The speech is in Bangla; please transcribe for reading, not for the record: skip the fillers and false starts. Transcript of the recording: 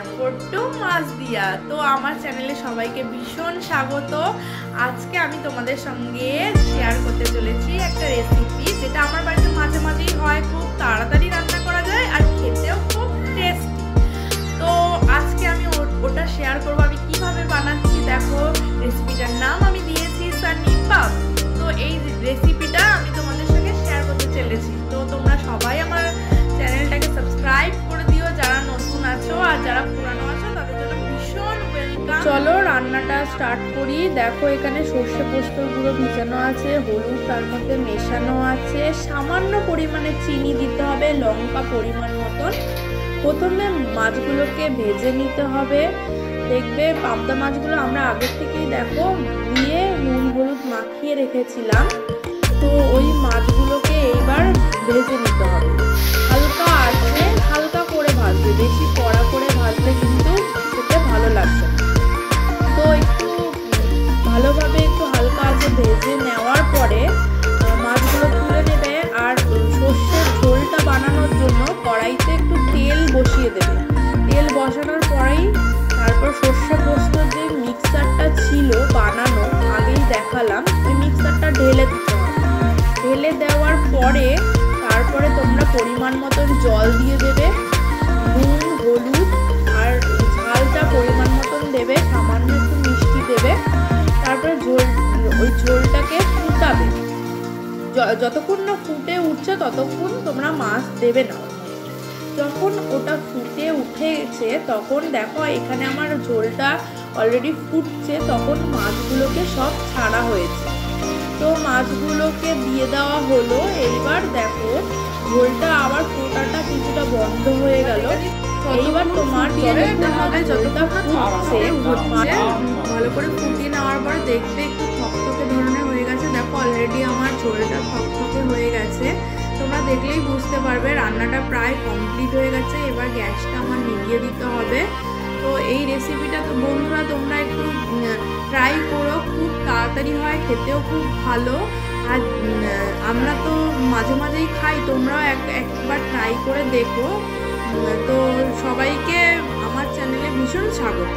আর পট্টু মাছ দিয়া। তো আমার চ্যানেলে সবাইকে ভীষণ স্বাগত। আজকে আমি তোমাদের সঙ্গে শেয়ার করতে চলেছি একটা রেসিপি, যেটা আমার বাড়িতে মাঝে মাঝেই হয়। খুব তাড়াতাড়ি রান্না করা যায় আর খেতেও খুব টেস্টি। তো আজকে আমি ওটা শেয়ার করবো আমি কিভাবে বানাচ্ছি। দেখো, রেসিপিটার নাম আমি দিয়েছি সানি পাপ। তো এই রেসিপিটা আমি তোমাদের সঙ্গে শেয়ার করতে চলেছি। তো তোমরা সবাই আমার চ্যানেলটাকে সাবস্ক্রাইব করে দিও, যারা নতুন আছো, আর যারা পুরানো আছো তাদের জন্য ভীষণ ওয়েলকাম। চলো রান্নাটা স্টার্ট করি। দেখো, এখানে সর্ষে পোস্তর গুঁড়ো ভিজানো আছে, হলুদ তার মধ্যে মেশানো আছে, সামান্য পরিমাণে চিনি দিতে হবে, লঙ্কা পরিমাণ মতন। প্রথমে মাছগুলোকে ভেজে নিতে হবে। দেখবে পাবদা মাছগুলো আমরা আগের থেকেই দেখো দিয়ে নুন হলুদ মাখিয়ে রেখেছিলাম। তো ওই মাছগুলোকে এইবার ভেজে নিতে হবে। হালকা আছে, হালকা করে ভাজবে, বেশি কড়া করে ভাজলে কিন্তু খেতে ভালো লাগবে না। তো একটু ভালোভাবে একটু হালকা আছে ভেজে নেওয়ার পরে মাছগুলো তুলে নেবে। আর সর্ষের ঝোলটা বানানোর জন্য কড়াইতে একটু তেল বসিয়ে দেবে। তেল বসানোর পরেই তারপর সর্ষে পোস্তর যে মিক্সচারটা ছিল বানানো, আগেই দেখালাম, ওই মিক্সচারটা ঢেলে দিতে হবে। ঢেলে দেওয়ার পরে তারপরে তোমরা পরিমাণ মতন জল দিয়ে দেবে, নুন হলুদ আর ঝালটা পরিমাণ মতন দেবে, সামান্য একটু মিষ্টি দেবে। তারপরে ওই ঝোলটাকে ফুটাবে। যতক্ষণ না ফুটে উঠছে ততক্ষণ তোমরা মাছ দেবে না। যখন ওটা ফুটে উঠেছে তখন দেখো এখানে আমার ঝোলটা অলরেডি ফুটছে, তখন মাছগুলোকে সব ছাড়া হয়েছে। তো মাছগুলোকে দিয়ে দেওয়া হলো। এইবার দেখো ঝোলটা আবার ফোটাটা কিছুটা বন্ধ হয়ে গেল। এইবার তোমার যতটা ফুটছে ভালো করে ফুটিয়ে নেওয়ার পর দেখবে একটু থকথকে ধরনের হয়ে গেছে। দেখো অলরেডি আমার ঝোলটা থকথকে হয়ে গেছে। তোমরা দেখলেই বুঝতে পারবে রান্নাটা প্রায় কমপ্লিট হয়ে গেছে। এবার গ্যাসটা আমার নিভিয়ে দিতে হবে। তো এই রেসিপিটা তো বন্ধুরা তোমরা একটু ট্রাই করো, খুব তাড়াতাড়ি হয়, খেতেও খুব ভালো। আর আমরা তো মাঝে মাঝেই খাই, তোমরাও একবার ট্রাই করে দেখো। তো সবাইকে আমার চ্যানেলে ভীষণ স্বাগত।